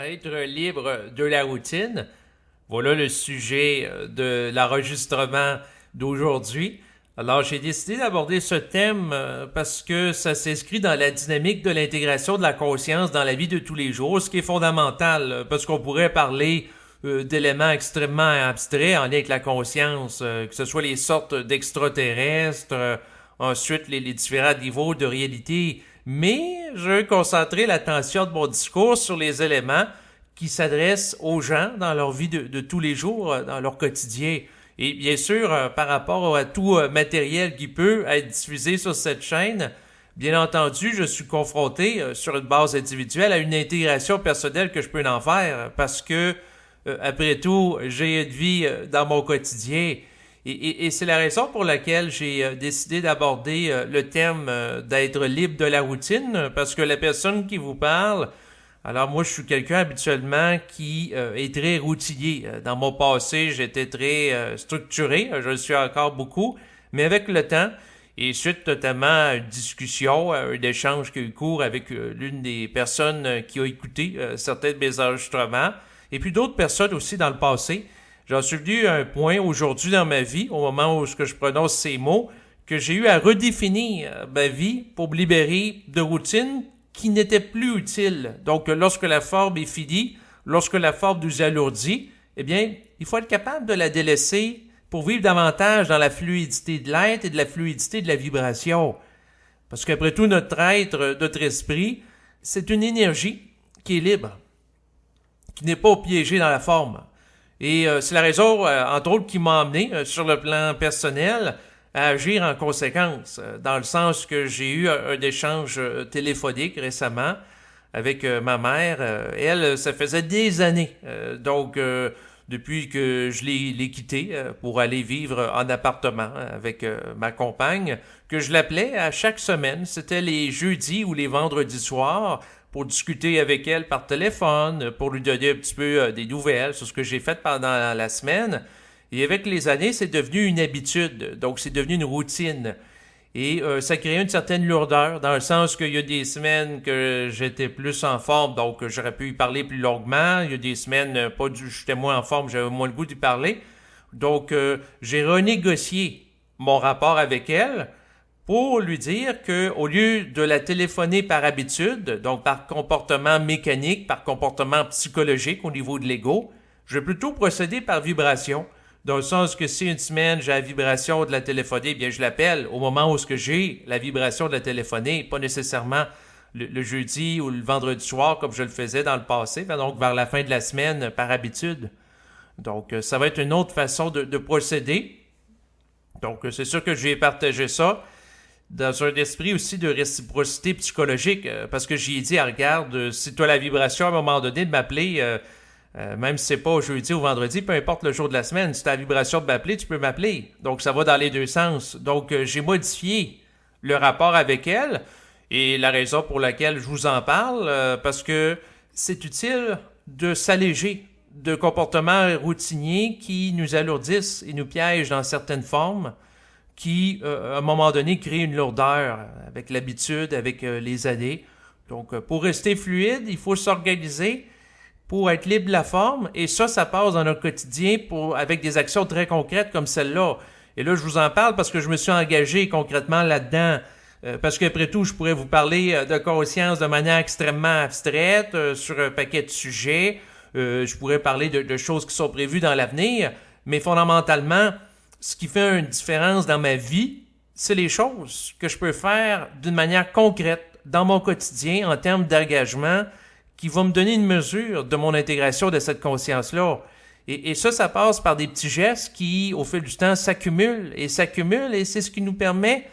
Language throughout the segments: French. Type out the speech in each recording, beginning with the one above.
Être libre de la routine, voilà le sujet de l'enregistrement d'aujourd'hui. Alors, j'ai décidé d'aborder ce thème parce que ça s'inscrit dans la dynamique de l'intégration de la conscience dans la vie de tous les jours, ce qui est fondamental, parce qu'on pourrait parler d'éléments extrêmement abstraits en lien avec la conscience, que ce soit les sortes d'extraterrestres, ensuite les différents niveaux de réalité, mais je veux concentrer l'attention de mon discours sur les éléments qui s'adressent aux gens dans leur vie de tous les jours, dans leur quotidien. Et bien sûr, par rapport à tout matériel qui peut être diffusé sur cette chaîne, bien entendu, je suis confronté sur une base individuelle à une intégration personnelle que je peux en faire parce que, après tout, j'ai une vie dans mon quotidien. Et c'est la raison pour laquelle j'ai décidé d'aborder le thème d'être libre de la routine, parce que la personne qui vous parle, alors moi je suis quelqu'un habituellement qui est très routinier. Dans mon passé, j'étais très structuré, je le suis encore beaucoup, mais avec le temps, et suite notamment à une discussion, à un échange qui a eu cours avec l'une des personnes qui a écouté certains de mes enregistrements, et puis d'autres personnes aussi dans le passé, j'en suis venu à un point aujourd'hui dans ma vie, au moment où je prononce ces mots, que j'ai eu à redéfinir ma vie pour me libérer de routines qui n'étaient plus utiles. Donc, lorsque la forme est finie, lorsque la forme nous alourdit, eh bien, il faut être capable de la délaisser pour vivre davantage dans la fluidité de l'être et de la fluidité de la vibration. Parce qu'après tout, notre être, notre esprit, c'est une énergie qui est libre, qui n'est pas piégée dans la forme. Et c'est la raison, entre autres, qui m'a amené, sur le plan personnel, à agir en conséquence, dans le sens que j'ai eu un échange téléphonique récemment avec ma mère. Elle, ça faisait des années, depuis que je l'ai quittée pour aller vivre en appartement avec ma compagne, que je l'appelais à chaque semaine. C'était les jeudis ou les vendredis soirs, pour discuter avec elle par téléphone, pour lui donner un petit peu des nouvelles sur ce que j'ai fait pendant la semaine. Et avec les années, c'est devenu une habitude, donc c'est devenu une routine. Et ça crée une certaine lourdeur, dans le sens qu'il y a des semaines que j'étais plus en forme, donc j'aurais pu y parler plus longuement. Il y a des semaines, j'étais moins en forme, j'avais moins le goût d'y parler. Donc, j'ai renégocié mon rapport avec elle, pour lui dire que au lieu de la téléphoner par habitude, donc par comportement mécanique, par comportement psychologique au niveau de l'ego, je vais plutôt procéder par vibration, dans le sens que si une semaine j'ai la vibration de la téléphoner, eh bien je l'appelle au moment où j'ai la vibration de la téléphoner, pas nécessairement le jeudi ou le vendredi soir comme je le faisais dans le passé, donc vers la fin de la semaine par habitude. Donc ça va être une autre façon de procéder. Donc c'est sûr que je vais partager ça dans un esprit aussi de réciprocité psychologique, parce que j'y ai dit, regarde, si tu as la vibration à un moment donné de m'appeler, même si c'est pas jeudi ou vendredi, peu importe le jour de la semaine, si tu as la vibration de m'appeler, tu peux m'appeler. Donc ça va dans les deux sens. Donc j'ai modifié le rapport avec elle, et la raison pour laquelle je vous en parle, parce que c'est utile de s'alléger de comportements routiniers qui nous alourdissent et nous piègent dans certaines formes, qui, à un moment donné, crée une lourdeur avec l'habitude, avec les années. Donc, pour rester fluide, il faut s'organiser pour être libre de la forme, et ça passe dans notre quotidien avec des actions très concrètes comme celle-là. Et là, je vous en parle parce que je me suis engagé concrètement là-dedans, parce qu'après tout, je pourrais vous parler de conscience de manière extrêmement abstraite, sur un paquet de sujets, je pourrais parler de choses qui sont prévues dans l'avenir, mais fondamentalement, ce qui fait une différence dans ma vie, c'est les choses que je peux faire d'une manière concrète dans mon quotidien en termes d'engagement qui va me donner une mesure de mon intégration de cette conscience-là. Et ça passe par des petits gestes qui, au fil du temps, s'accumulent, et c'est ce qui nous permet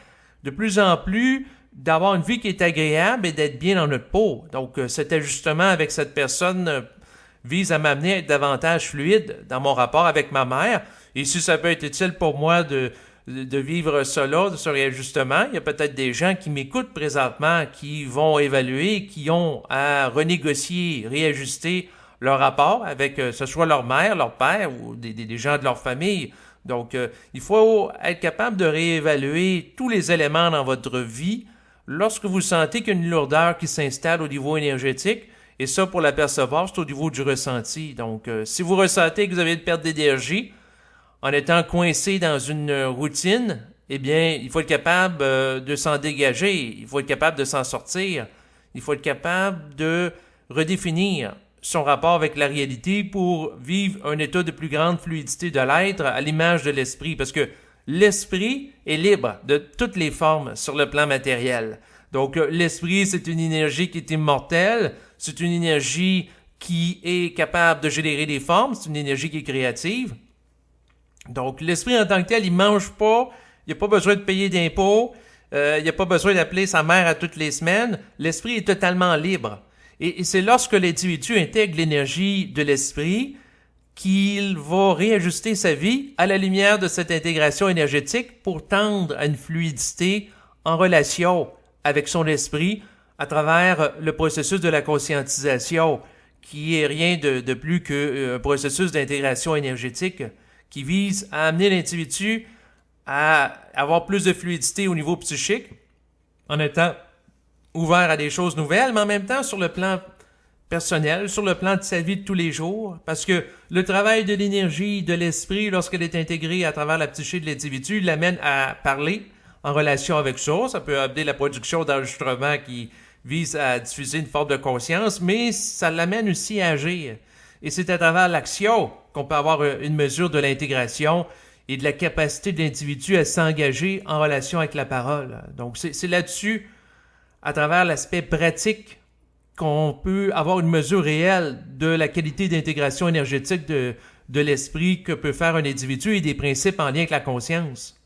de plus en plus d'avoir une vie qui est agréable et d'être bien dans notre peau. Donc, cet ajustement avec cette personne vise à m'amener à être davantage fluide dans mon rapport avec ma mère. Et si ça peut être utile pour moi de vivre cela, ce réajustement, il y a peut-être des gens qui m'écoutent présentement, qui vont évaluer, qui ont à renégocier, réajuster leur rapport avec ce soit leur mère, leur père ou des gens de leur famille. Donc, il faut être capable de réévaluer tous les éléments dans votre vie lorsque vous sentez qu'il y a une lourdeur qui s'installe au niveau énergétique. Et ça, pour l'apercevoir, c'est au niveau du ressenti. Donc, si vous ressentez que vous avez une perte d'énergie en étant coincé dans une routine, eh bien, il faut être capable de s'en dégager, il faut être capable de s'en sortir, il faut être capable de redéfinir son rapport avec la réalité pour vivre un état de plus grande fluidité de l'être à l'image de l'esprit. Parce que l'esprit est libre de toutes les formes sur le plan matériel. Donc, l'esprit, c'est une énergie qui est immortelle, c'est une énergie qui est capable de générer des formes, c'est une énergie qui est créative. Donc, l'esprit en tant que tel, il mange pas, il n'a pas besoin de payer d'impôts, il n'a pas besoin d'appeler sa mère à toutes les semaines. L'esprit est totalement libre. Et c'est lorsque l'individu intègre l'énergie de l'esprit qu'il va réajuster sa vie à la lumière de cette intégration énergétique pour tendre à une fluidité en relation avec son esprit à travers le processus de la conscientisation, qui est rien de plus qu'un processus d'intégration énergétique qui vise à amener l'individu à avoir plus de fluidité au niveau psychique, en étant ouvert à des choses nouvelles, mais en même temps sur le plan personnel, sur le plan de sa vie de tous les jours, parce que le travail de l'énergie, de l'esprit, lorsqu'elle est intégrée à travers la psyché de l'individu, l'amène à parler en relation avec ça. Ça peut amener la production d'enregistrements qui vise à diffuser une forme de conscience, mais ça l'amène aussi à agir. Et c'est à travers l'action qu'on peut avoir une mesure de l'intégration et de la capacité de l'individu à s'engager en relation avec la parole. Donc, c'est là-dessus, à travers l'aspect pratique, qu'on peut avoir une mesure réelle de la qualité d'intégration énergétique de l'esprit que peut faire un individu et des principes en lien avec la conscience.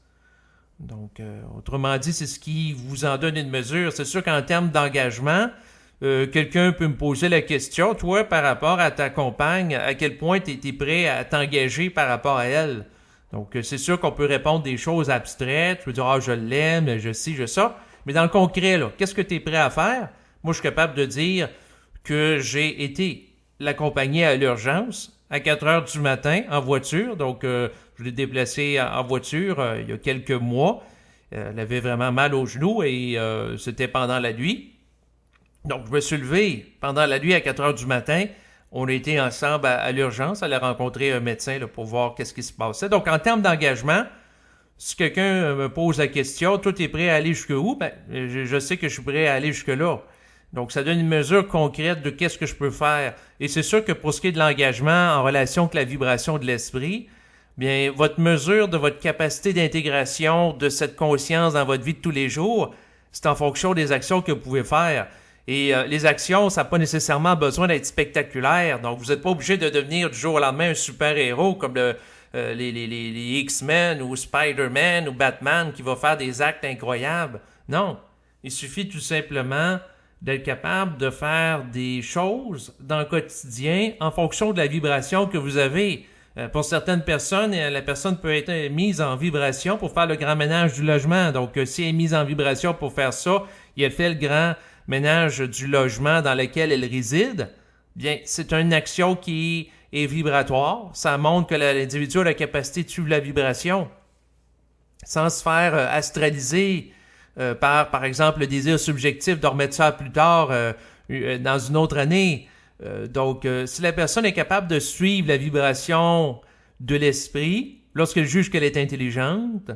Donc, autrement dit, c'est ce qui vous en donne une mesure. C'est sûr qu'en termes d'engagement, quelqu'un peut me poser la question, toi, par rapport à ta compagne, à quel point tu es prêt à t'engager par rapport à elle? Donc, c'est sûr qu'on peut répondre des choses abstraites. Tu peux dire, ah, je l'aime, je ci, je ça. Mais dans le concret, là, qu'est-ce que tu es prêt à faire? Moi, je suis capable de dire que j'ai été l'accompagner à l'urgence à 4 heures du matin en voiture. Donc, je l'ai déplacée en voiture il y a quelques mois. Elle avait vraiment mal au genou et c'était pendant la nuit. Donc, je me suis levé pendant la nuit à 4 heures du matin. On a été ensemble à l'urgence, aller rencontrer un médecin là, pour voir qu'est-ce qui se passait. Donc, en termes d'engagement, si quelqu'un me pose la question, toi, tu es prêt à aller jusqu'où? Ben, je sais que je suis prêt à aller jusque-là. Donc, ça donne une mesure concrète de qu'est-ce que je peux faire. Et c'est sûr que pour ce qui est de l'engagement en relation avec la vibration de l'esprit, bien, votre mesure de votre capacité d'intégration de cette conscience dans votre vie de tous les jours, c'est en fonction des actions que vous pouvez faire. Et les actions, ça n'a pas nécessairement besoin d'être spectaculaire. Donc, vous n'êtes pas obligé de devenir du jour au lendemain un super-héros comme les X-Men ou Spider-Man ou Batman qui va faire des actes incroyables. Non, il suffit tout simplement d'être capable de faire des choses dans le quotidien en fonction de la vibration que vous avez. Pour certaines personnes, la personne peut être mise en vibration pour faire le grand ménage du logement. Donc, si elle est mise en vibration pour faire ça, et elle fait le grand ménage du logement dans lequel elle réside, bien, c'est une action qui est vibratoire. Ça montre que l'individu a la capacité de suivre la vibration sans se faire astraliser par exemple, le désir subjectif de remettre ça plus tard dans une autre année. Donc, si la personne est capable de suivre la vibration de l'esprit, lorsqu'elle juge qu'elle est intelligente,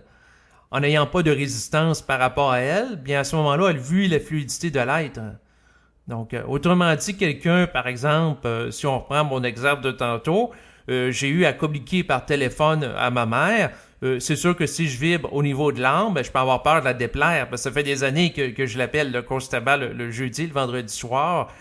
en n'ayant pas de résistance par rapport à elle, bien à ce moment-là, elle vit la fluidité de l'être. Donc, autrement dit, quelqu'un, par exemple, si on reprend mon exemple de tantôt, j'ai eu à communiquer par téléphone à ma mère. C'est sûr que si je vibre au niveau de l'âme, je peux avoir peur de la déplaire, parce que ça fait des années que je l'appelle constamment le jeudi, le vendredi soir,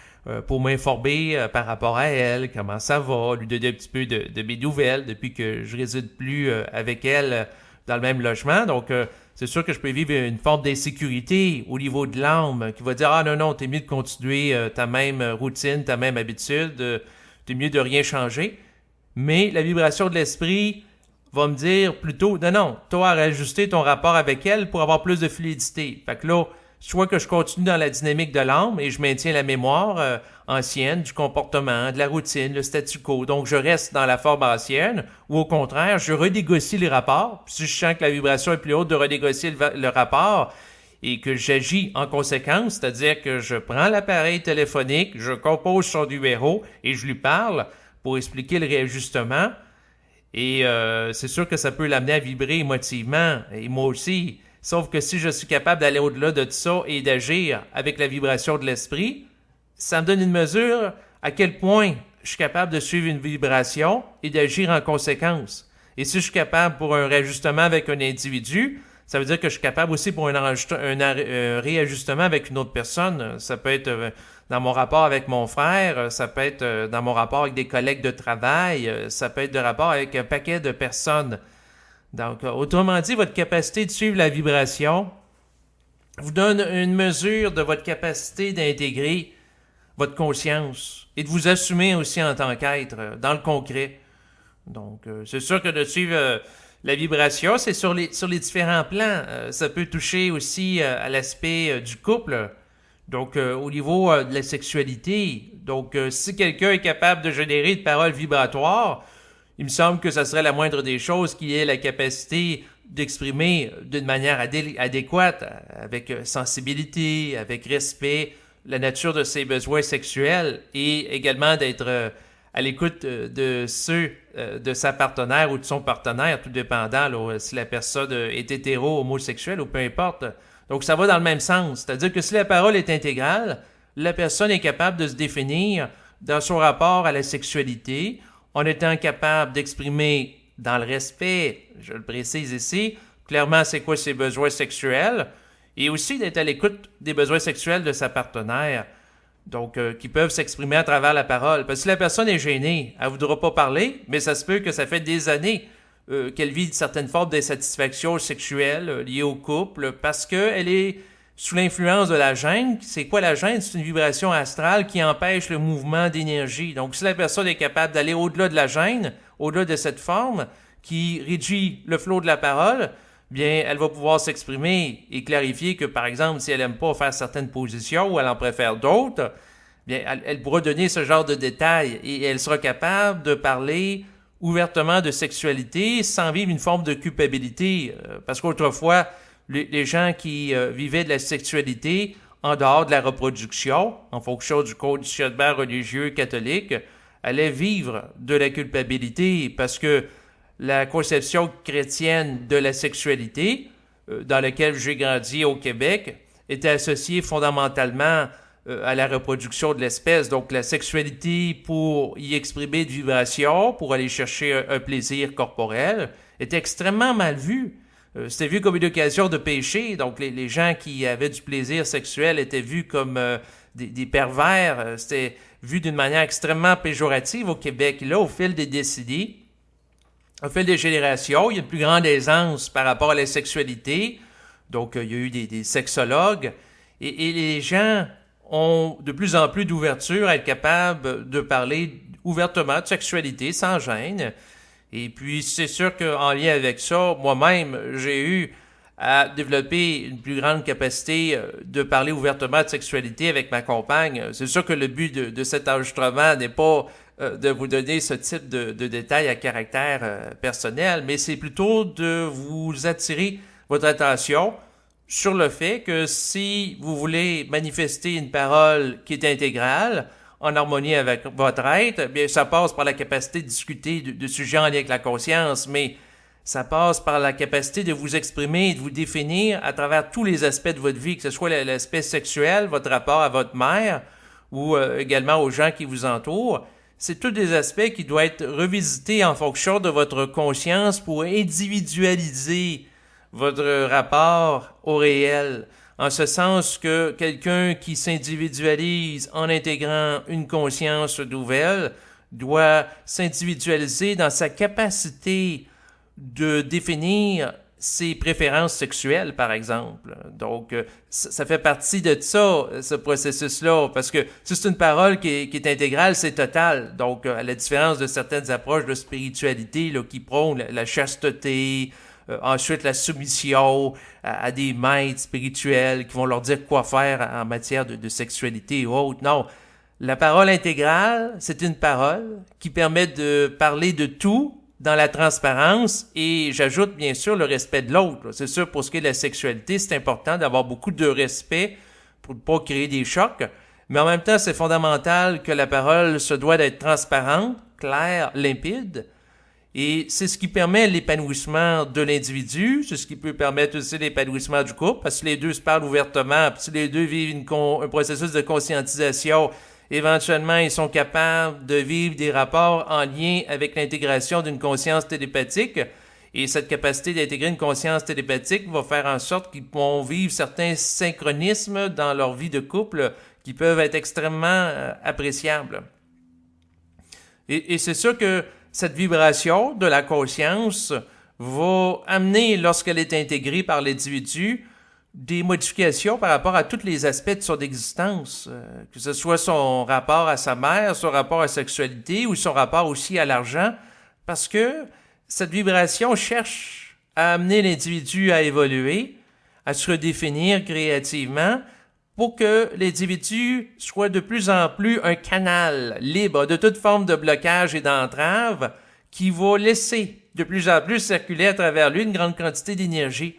pour m'informer par rapport à elle, comment ça va, lui donner un petit peu de mes nouvelles depuis que je réside plus avec elle dans le même logement. Donc, c'est sûr que je peux vivre une forme d'insécurité au niveau de l'âme qui va dire « Ah non, t'es mieux de continuer ta même routine, ta même habitude, t'es mieux de rien changer. » Mais la vibration de l'esprit va me dire plutôt, non, toi à réajuster ton rapport avec elle pour avoir plus de fluidité. Fait que là, soit que je continue dans la dynamique de l'âme et je maintiens la mémoire ancienne du comportement, de la routine, le statu quo. Donc, je reste dans la forme ancienne ou au contraire, je renégocie les rapports. Puis si je sens que la vibration est plus haute, de renégocier le rapport et que j'agis en conséquence, c'est-à-dire que je prends l'appareil téléphonique, je compose son numéro et je lui parle pour expliquer le réajustement. Et c'est sûr que ça peut l'amener à vibrer émotivement, et moi aussi. Sauf que si je suis capable d'aller au-delà de tout ça et d'agir avec la vibration de l'esprit, ça me donne une mesure à quel point je suis capable de suivre une vibration et d'agir en conséquence. Et si je suis capable pour un réajustement avec un individu, ça veut dire que je suis capable aussi pour un réajustement avec une autre personne. Ça peut être dans mon rapport avec mon frère, ça peut être dans mon rapport avec des collègues de travail, ça peut être de rapport avec un paquet de personnes. Donc, autrement dit, votre capacité de suivre la vibration vous donne une mesure de votre capacité d'intégrer votre conscience et de vous assumer aussi en tant qu'être dans le concret. Donc, c'est sûr que de suivre la vibration, c'est sur les différents plans. Ça peut toucher aussi à l'aspect du couple, donc au niveau de la sexualité. Donc, si quelqu'un est capable de générer de paroles vibratoires, il me semble que ça serait la moindre des choses qu'il ait la capacité d'exprimer d'une manière adéquate, avec sensibilité, avec respect, la nature de ses besoins sexuels et également d'être à l'écoute de ceux de sa partenaire ou de son partenaire, tout dépendant là, si la personne est hétéro, homosexuelle ou peu importe. Donc ça va dans le même sens, c'est-à-dire que si la parole est intégrale, la personne est capable de se définir dans son rapport à la sexualité en étant capable d'exprimer dans le respect, je le précise ici, clairement c'est quoi ses besoins sexuels et aussi d'être à l'écoute des besoins sexuels de sa partenaire. Donc, qui peuvent s'exprimer à travers la parole. Parce que si la personne est gênée, elle ne voudra pas parler, mais ça se peut que ça fait des années qu'elle vit certaines formes d'insatisfaction sexuelle liée au couple parce qu'elle est sous l'influence de la gêne. C'est quoi la gêne? C'est une vibration astrale qui empêche le mouvement d'énergie. Donc, si la personne est capable d'aller au-delà de la gêne, au-delà de cette forme qui réduit le flot de la parole, bien, elle va pouvoir s'exprimer et clarifier que, par exemple, si elle n'aime pas faire certaines positions ou elle en préfère d'autres, bien, elle pourra donner ce genre de détails et elle sera capable de parler ouvertement de sexualité sans vivre une forme de culpabilité. Parce qu'autrefois, les gens qui vivaient de la sexualité en dehors de la reproduction, en fonction du conditionnement religieux catholique, allaient vivre de la culpabilité parce que la conception chrétienne de la sexualité, dans laquelle j'ai grandi au Québec, était associée fondamentalement à la reproduction de l'espèce. Donc la sexualité pour y exprimer de vibrations, pour aller chercher un plaisir corporel, était extrêmement mal vue. C'était vu comme une occasion de péché. Donc les gens qui avaient du plaisir sexuel étaient vus comme des pervers. C'était vu d'une manière extrêmement péjorative au Québec. Et là, au fil des décennies, au fil des générations, il y a une plus grande aisance par rapport à la sexualité. Donc, il y a eu des sexologues. Et les gens ont de plus en plus d'ouverture à être capables de parler ouvertement de sexualité, sans gêne. Et puis, c'est sûr qu'en lien avec ça, moi-même, j'ai eu à développer une plus grande capacité de parler ouvertement de sexualité avec ma compagne. C'est sûr que le but de cet enregistrement n'est pas de vous donner ce type de détails à caractère personnel, mais c'est plutôt de vous attirer votre attention sur le fait que si vous voulez manifester une parole qui est intégrale, en harmonie avec votre être, bien ça passe par la capacité de discuter de sujets en lien avec la conscience, mais ça passe par la capacité de vous exprimer et de vous définir à travers tous les aspects de votre vie, que ce soit l'aspect sexuel, votre rapport à votre mère ou également aux gens qui vous entourent. C'est tous des aspects qui doivent être revisités en fonction de votre conscience pour individualiser votre rapport au réel. En ce sens que quelqu'un qui s'individualise en intégrant une conscience nouvelle doit s'individualiser dans sa capacité de définir ses préférences sexuelles, par exemple. Donc, ça fait partie de ça, ce processus-là, parce que si c'est une parole qui est intégrale, c'est total. Donc, à la différence de certaines approches de spiritualité là, qui prônent la chasteté, ensuite la soumission à des maîtres spirituels qui vont leur dire quoi faire en matière de sexualité ou autre. Non, la parole intégrale, c'est une parole qui permet de parler de tout, dans la transparence et j'ajoute bien sûr le respect de l'autre. C'est sûr, pour ce qui est de la sexualité, c'est important d'avoir beaucoup de respect pour ne pas créer des chocs, mais en même temps, c'est fondamental que la parole se doit d'être transparente, claire, limpide, et c'est ce qui permet l'épanouissement de l'individu, c'est ce qui peut permettre aussi l'épanouissement du couple, parce que si les deux se parlent ouvertement, puis si les deux vivent un processus de conscientisation, éventuellement, ils sont capables de vivre des rapports en lien avec l'intégration d'une conscience télépathique. Et cette capacité d'intégrer une conscience télépathique va faire en sorte qu'ils vont vivre certains synchronismes dans leur vie de couple qui peuvent être extrêmement appréciables. Et c'est sûr que cette vibration de la conscience va amener, lorsqu'elle est intégrée par l'individu, des modifications par rapport à tous les aspects de son existence, que ce soit son rapport à sa mère, son rapport à la sexualité ou son rapport aussi à l'argent, parce que cette vibration cherche à amener l'individu à évoluer, à se redéfinir créativement pour que l'individu soit de plus en plus un canal libre de toute forme de blocage et d'entrave qui va laisser de plus en plus circuler à travers lui une grande quantité d'énergie.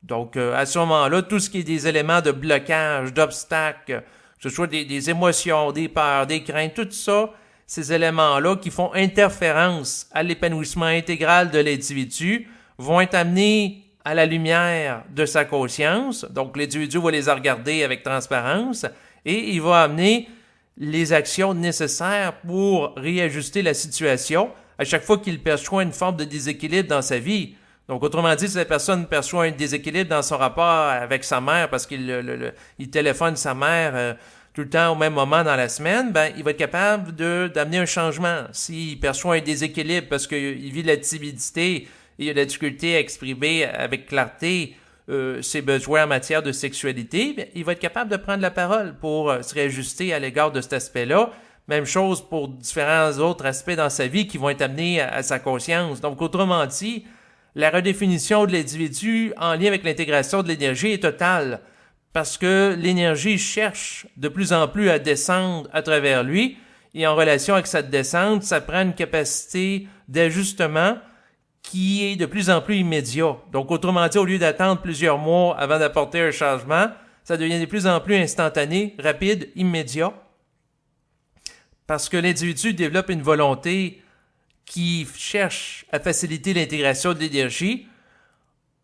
Donc, à ce moment-là, tout ce qui est des éléments de blocage, d'obstacles, que ce soit des émotions, des peurs, des craintes, tout ça, ces éléments-là qui font interférence à l'épanouissement intégral de l'individu vont être amenés à la lumière de sa conscience. Donc, l'individu va les regarder avec transparence et il va amener les actions nécessaires pour réajuster la situation à chaque fois qu'il perçoit une forme de déséquilibre dans sa vie. Donc, autrement dit, si la personne perçoit un déséquilibre dans son rapport avec sa mère parce qu'il téléphone sa mère tout le temps au même moment dans la semaine, ben, il va être capable d'amener un changement. S'il perçoit un déséquilibre parce qu'il vit de la timidité, il a de la difficulté à exprimer avec clarté ses besoins en matière de sexualité, bien, il va être capable de prendre la parole pour se réajuster à l'égard de cet aspect-là. Même chose pour différents autres aspects dans sa vie qui vont être amenés à sa conscience. Donc, autrement dit, la redéfinition de l'individu en lien avec l'intégration de l'énergie est totale parce que l'énergie cherche de plus en plus à descendre à travers lui et en relation avec cette descente, ça prend une capacité d'ajustement qui est de plus en plus immédiat. Donc, autrement dit, au lieu d'attendre plusieurs mois avant d'apporter un changement, ça devient de plus en plus instantané, rapide, immédiat parce que l'individu développe une volonté qui cherche à faciliter l'intégration de l'énergie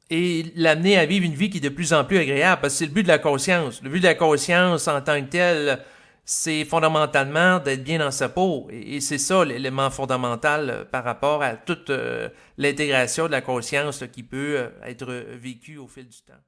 et l'amener à vivre une vie qui est de plus en plus agréable, parce que c'est le but de la conscience. Le but de la conscience en tant que tel, c'est fondamentalement d'être bien dans sa peau. Et c'est ça l'élément fondamental par rapport à toute l'intégration de la conscience qui peut être vécue au fil du temps.